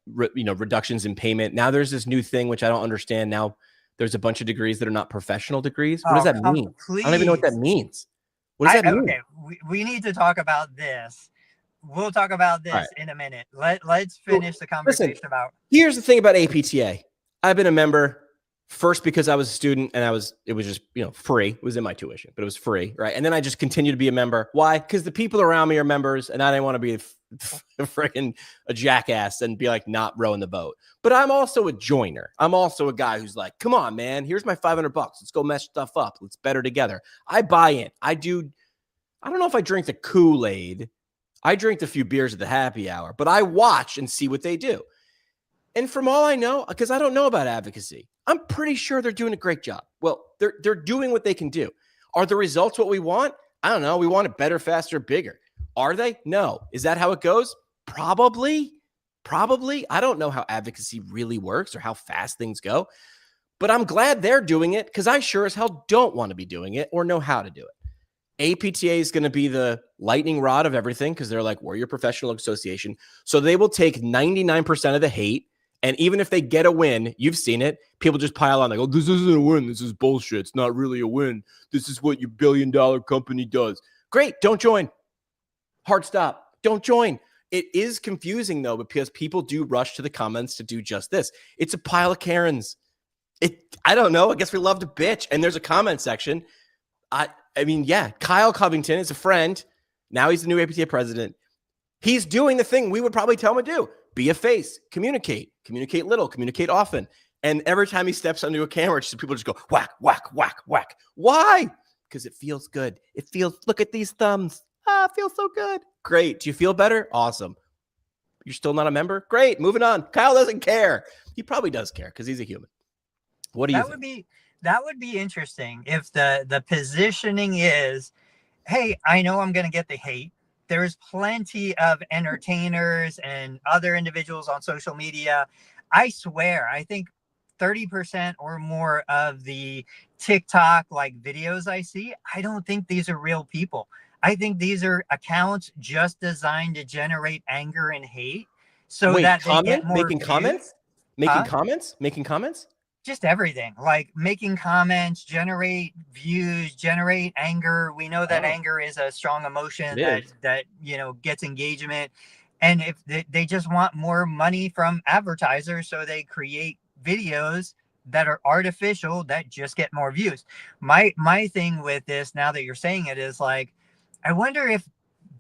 reductions in payment. Now there's this new thing, which I don't understand. Now there's a bunch of degrees that are not professional degrees. What does that mean? Please. I don't even know what that means. What does that mean? Okay, we need to talk about this. We'll talk about this in a minute. Let's finish the conversation about. Here's the thing about APTA. I've been a member first because I was a student and it was just, free. It was in my tuition, but it was free. Right. And then I just continued to be a member. Why? Because the people around me are members and I didn't want to be a jackass and be like, not rowing the boat. But I'm also a joiner. I'm also a guy who's like, come on, man, here's my $500. Let's go mess stuff up. Let's better together. I buy in. I don't know if I drink the Kool-Aid. I drink a few beers at the happy hour, but I watch and see what they do. And from all I know, because I don't know about advocacy, I'm pretty sure they're doing a great job. Well, they're doing what they can do. Are the results what we want? I don't know. We want it better, faster, bigger. Are they? No. Is that how it goes? Probably. I don't know how advocacy really works or how fast things go, but I'm glad they're doing it because I sure as hell don't want to be doing it or know how to do it. APTA is going to be the lightning rod of everything because they're like, we're your professional association. So they will take 99% of the hate And even if they get a win, you've seen it, people just pile on. They go, this isn't a win. This is bullshit. It's not really a win. This is what your billion-dollar company does. Great. Don't join. Hard stop. Don't join. It is confusing, though, because people do rush to the comments to do just this. It's a pile of Karens. I don't know. I guess we love to bitch. And there's a comment section. I mean, yeah, Kyle Covington is a friend. Now he's the new APTA president. He's doing the thing we would probably tell him to do. Be a face. Communicate. Communicate little. Communicate often. And every time he steps onto a camera, people just go, whack, whack, whack, whack. Why? Because it feels good. It feels, look at these thumbs. It feels so good. Great. Do you feel better? Awesome. You're still not a member? Great. Moving on. Kyle doesn't care. He probably does care because he's a human. What do you think? That would be interesting if the positioning is, hey, I know I'm going to get the hate. There's plenty of entertainers and other individuals on social media. I swear, I think 30% or more of the TikTok like videos I see, I don't think these are real people. I think these are accounts just designed to generate anger and hate so that they get more making comments, making comments. Just everything, like making comments, generate views, generate anger. We know that anger is a strong emotion that gets engagement. And if they just want more money from advertisers, so they create videos that are artificial that just get more views. My thing with this, now that you're saying it, is like, I wonder if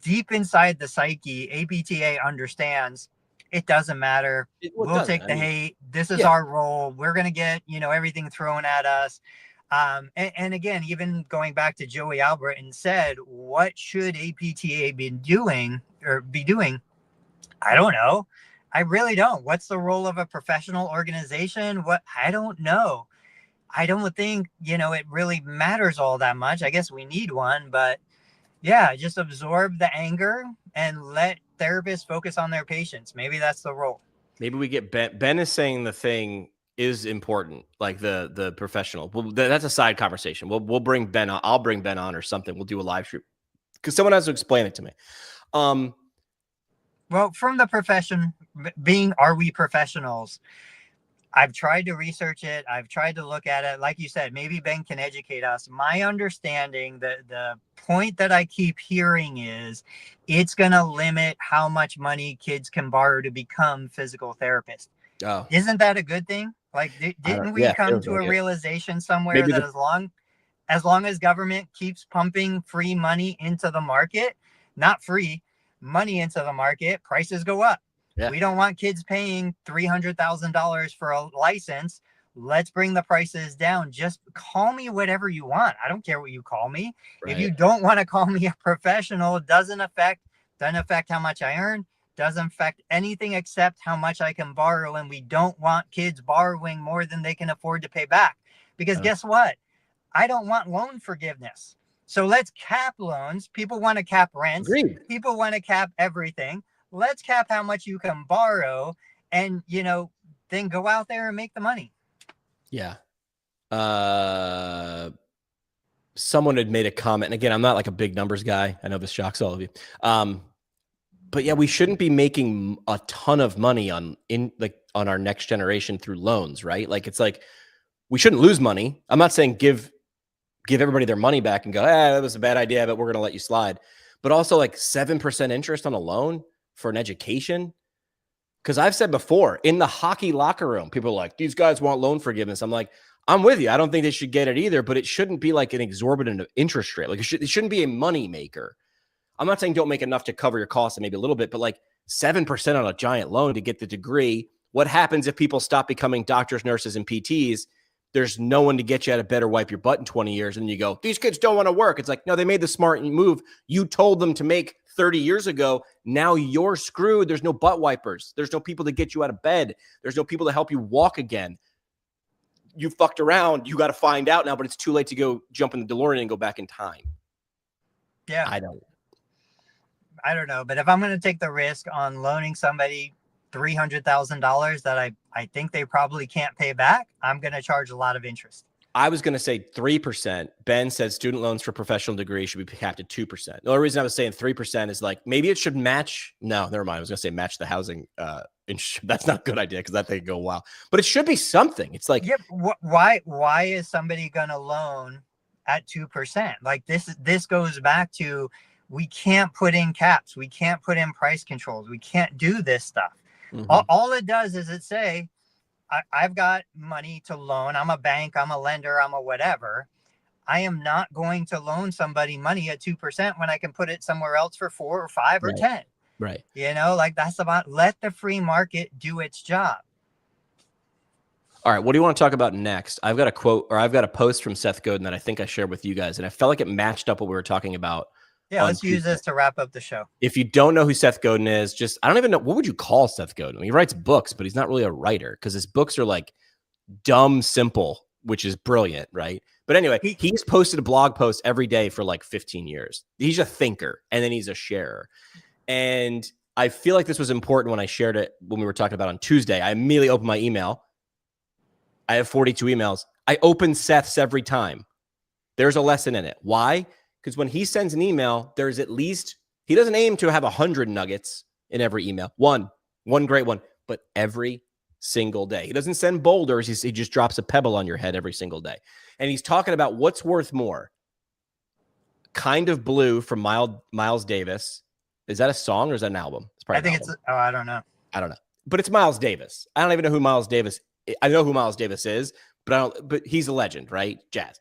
deep inside the psyche, APTA understands it doesn't matter. We'll take the hate. This is our role. We're going to get, everything thrown at us. And again, even going back to Joey Albert and said, what should APTA be doing? I don't know. I really don't. What's the role of a professional organization? I don't know. I don't think, it really matters all that much. I guess we need one, but yeah, just absorb the anger and let therapists focus on their patients. Maybe that's the role. Maybe we get Ben. Ben is saying the thing is important, like the professional. Well, that's a side conversation. We'll bring Ben on. I'll bring Ben on or something. We'll do a live shoot because someone has to explain it to me. Well, from the profession, are we professionals? I've tried to research it. I've tried to look at it. Like you said, maybe Ben can educate us. My understanding, the point that I keep hearing is it's going to limit how much money kids can borrow to become physical therapists. Oh. Isn't that a good thing? Like, didn't we come to a realization somewhere that as long as government keeps pumping free money into the market, not free, money into the market, prices go up. Yeah. We don't want kids paying $300,000 for a license. Let's bring the prices down. Just call me whatever you want. I don't care what you call me. Right. If you don't want to call me a professional, it doesn't affect how much I earn, doesn't affect anything except how much I can borrow. And we don't want kids borrowing more than they can afford to pay back. Because guess what? I don't want loan forgiveness. So let's cap loans. People want to cap rents. Agreed. People want to cap everything. Let's cap how much you can borrow and, then go out there and make the money. Yeah. Someone had made a comment. And again, I'm not like a big numbers guy. I know this shocks all of you. But yeah, we shouldn't be making a ton of money on our next generation through loans, right? Like, it's like, we shouldn't lose money. I'm not saying give everybody their money back and go, that was a bad idea, but we're going to let you slide. But also like 7% interest on a loan for an education. Because I've said before, in the hockey locker room, people are like, these guys want loan forgiveness. I'm like, I'm with you. I don't think they should get it either, but it shouldn't be like an exorbitant interest rate. Like, it shouldn't be a money maker. I'm not saying don't make enough to cover your costs and maybe a little bit, but like 7% on a giant loan to get the degree. What happens if people stop becoming doctors, nurses, and PTs? There's no one to get you out of bed or wipe your butt in 20 years. And you go, these kids don't want to work. It's like, no, they made the smart move. You told them to make 30 years ago. Now you're screwed. There's no butt wipers. There's no people to get you out of bed. There's no people to help you walk again. You fucked around. You got to find out now, but it's too late to go jump in the DeLorean and go back in time. Yeah. I don't know. But if I'm going to take the risk on loaning somebody $300,000 that I think they probably can't pay back, I'm going to charge a lot of interest. I was going to say 3%. Ben said student loans for professional degree should be capped at 2%. The only reason I was saying 3% is like, maybe it should match. No, never mind. I was going to say match the housing. That's not a good idea because that thing go wow. But it should be something. It's like, yep. Why is somebody going to loan at 2%? Like this goes back to, we can't put in caps. We can't put in price controls. We can't do this stuff. All it does is it say, I've got money to loan. I'm a bank. I'm a lender. I'm a whatever. I am not going to loan somebody money at 2% when I can put it somewhere else for 4 or 5 or 10. Right. You know, like that's about, let the free market do its job. All right. What do you want to talk about next? I've got a quote, or I've got a post from Seth Godin that I think I shared with you guys, and I felt like it matched up what we were talking about. Yeah, let's use this to wrap up the show. If you don't know who Seth Godin is, just, I don't even know, what would you call Seth Godin? He writes books, but he's not really a writer because his books are like dumb, simple, which is brilliant, right? But anyway, he's posted a blog post every day for like 15 years. He's a thinker, and then he's a sharer. And I feel like this was important when I shared it when we were talking about on Tuesday. I immediately opened my email. I have 42 emails. I open Seth's every time. There's a lesson in it. Why? Because when he sends an email, there's at least, he doesn't aim to have 100 nuggets in every email. One great one, but every single day. He doesn't send boulders. He just drops a pebble on your head every single day. And he's talking about what's worth more. Kind of Blue from Miles Davis. Is that a song or is that an album? It's probably I don't know. I don't know. But it's Miles Davis. I don't even know who Miles Davis is. I know who Miles Davis is, but he's a legend, right? Jazz.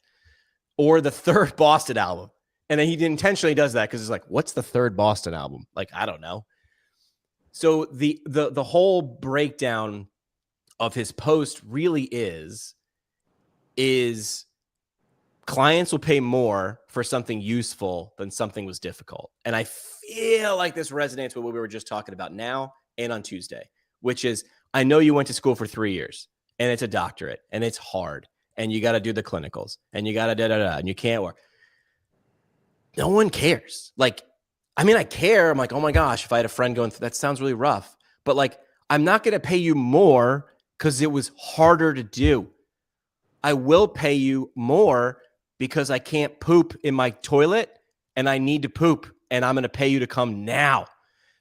Or the third Boston album. And then he intentionally does that because it's like, what's the third Boston album? Like, I don't know. So the whole breakdown of his post really is clients will pay more for something useful than something was difficult. And I feel like this resonates with what we were just talking about now and on Tuesday, which is, I know you went to school for 3 years and it's a doctorate and it's hard and you got to do the clinicals and you got to and you can't work. No one cares. Like, I mean, I care. I'm like, oh my gosh, if I had a friend going through that, sounds really rough. But like, I'm not going to pay you more because it was harder to do. I will pay you more because I can't poop in my toilet and I need to poop and I'm going to pay you to come now.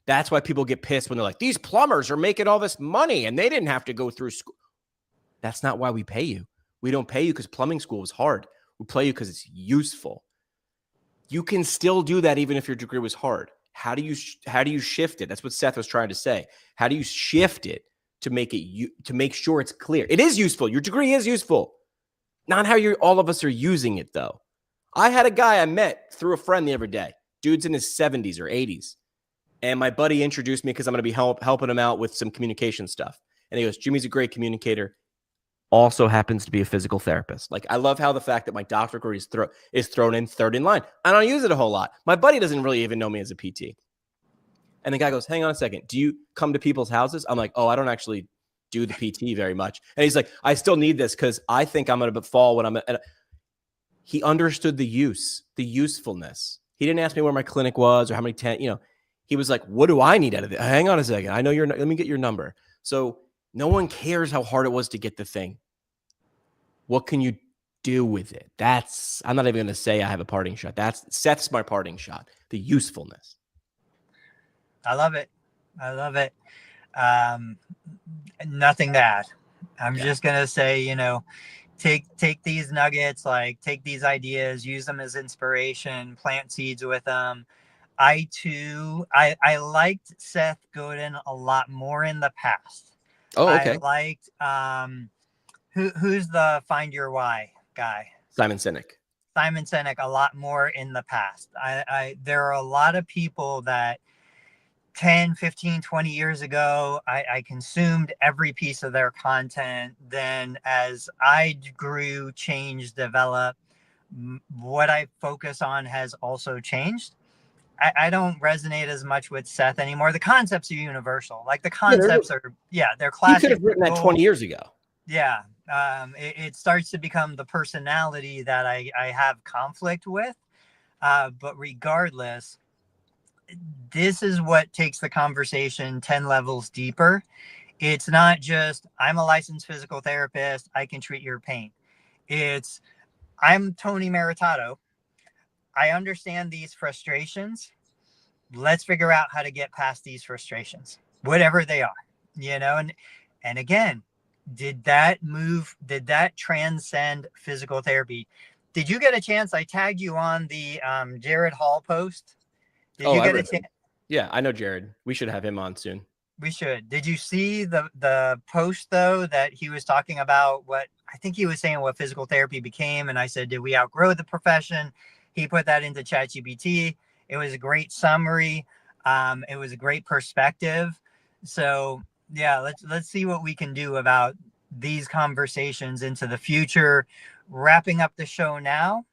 That's why people get pissed when they're like, these plumbers are making all this money and they didn't have to go through school. That's not why we pay you. We don't pay you because plumbing school was hard. We pay you because it's useful. You can still do that even if your degree was hard. How do you shift it? That's what Seth was trying to say. How do you shift it to make sure it's clear? It is useful. Your degree is useful. Not how all of us are using it though. I had a guy I met through a friend the other day. Dude's in his 70s or 80s. And my buddy introduced me because I'm going to be helping him out with some communication stuff. And he goes, Jimmy's a great communicator. Also happens to be a physical therapist. Like, I love how the fact that my doctorate degree is thrown in third in line. I don't use it a whole lot. My buddy doesn't really even know me as a PT. And the guy goes, hang on a second. Do you come to people's houses? I'm like, oh, I don't actually do the PT very much. And he's like, I still need this because I think I'm going to fall when he understood the usefulness. He didn't ask me where my clinic was or how many he was like, what do I need out of it? Hang on a second. I know let me get your number. So no one cares how hard it was to get the thing. What can you do with it? I'm not even going to say I have a parting shot. Seth's my parting shot. The usefulness. I love it. Nothing to add. I'm just going to say, take these nuggets, like take these ideas, use them as inspiration, plant seeds with them. I liked Seth Godin a lot more in the past. Oh, okay. I liked, who's the Find Your Why guy? Simon Sinek a lot more in the past. There are a lot of people that 10, 15, 20 years ago, I consumed every piece of their content. Then as I grew, changed, developed, what I focus on has also changed. I don't resonate as much with Seth anymore. The concepts are universal. Like the concepts they're classic. You could have written that 20 years ago. Yeah. It starts to become the personality that I have conflict with. But regardless, this is what takes the conversation 10 levels deeper. It's not just, I'm a licensed physical therapist, I can treat your pain. I'm Tony Maritato. I understand these frustrations. Let's figure out how to get past these frustrations, whatever they are, and again, did that transcend physical therapy? Did you get a chance? I tagged you on the Jared Hall post. Did you get a chance? Yeah, I know Jared. We should have him on soon. We should. Did you see the post though, that he was talking about what I think he was saying what physical therapy became? And I said, did we outgrow the profession? He put that into ChatGPT. It was a great summary. It was a great perspective. So yeah, let's see what we can do about these conversations into the future. Wrapping up the show now.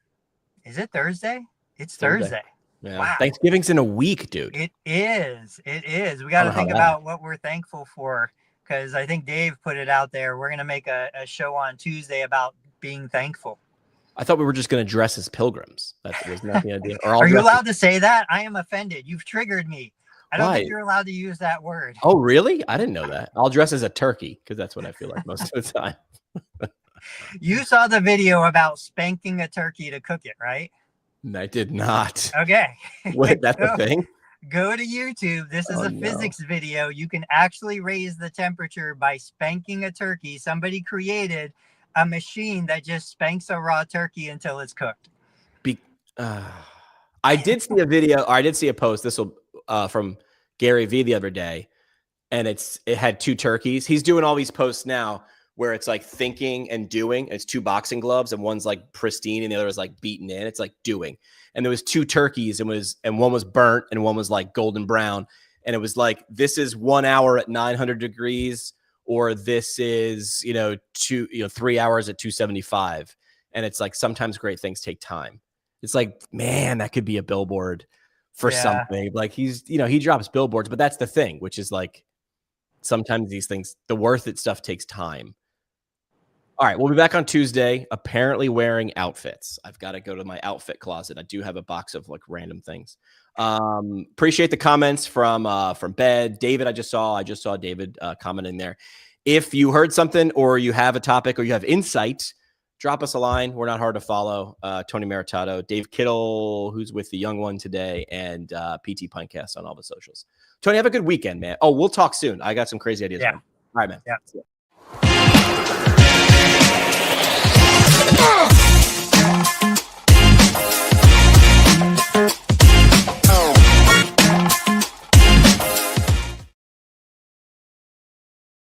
Is it Thursday? It's Thursday. Yeah. Wow. Thanksgiving's in a week, dude. It is. We got to think about what we're thankful for, because I think Dave put it out there. We're going to make a show on Tuesday about being thankful. I thought we were just going to dress as pilgrims. That was not the idea. Are you allowed to say that? I am offended. You've triggered me. I don't think you're allowed to use that word. Oh, really? I didn't know that. I'll dress as a turkey because that's what I feel like most of the time. You saw the video about spanking a turkey to cook it, right? I did not. Okay. Wait, that's the thing? Go to YouTube. This is a physics video. You can actually raise the temperature by spanking a turkey. Somebody created a machine that just spanks a raw turkey until it's cooked. I did see a video, or I did see a post. This will from Gary Vee the other day, and it had two turkeys. He's doing all these posts now where it's like thinking and doing. It's two boxing gloves, and one's like pristine and the other is like beaten in. It's like doing. And there was two turkeys, and one was burnt and one was like golden brown. And it was like, this is 1 hour at 900 degrees, or this is 3 hours at 275. And it's like, sometimes great things take time. It's like, man, that could be a billboard for something. Like he drops billboards, but that's the thing, which is like, sometimes these things, the worth it stuff takes time. All right, we'll be back on Tuesday, apparently wearing outfits. I've got to go to my outfit closet. I do have a box of like random things. Appreciate the comments from Bed. David, I just saw David commenting there. If you heard something, or you have a topic, or you have insight, drop us a line. We're not hard to follow. Tony Maritato, Dave Kittle, who's with the young one today, and PT Pinecast on all the socials. Tony, have a good weekend, man. Oh, we'll talk soon. I got some crazy ideas. Yeah. Man. All right, man. Yeah.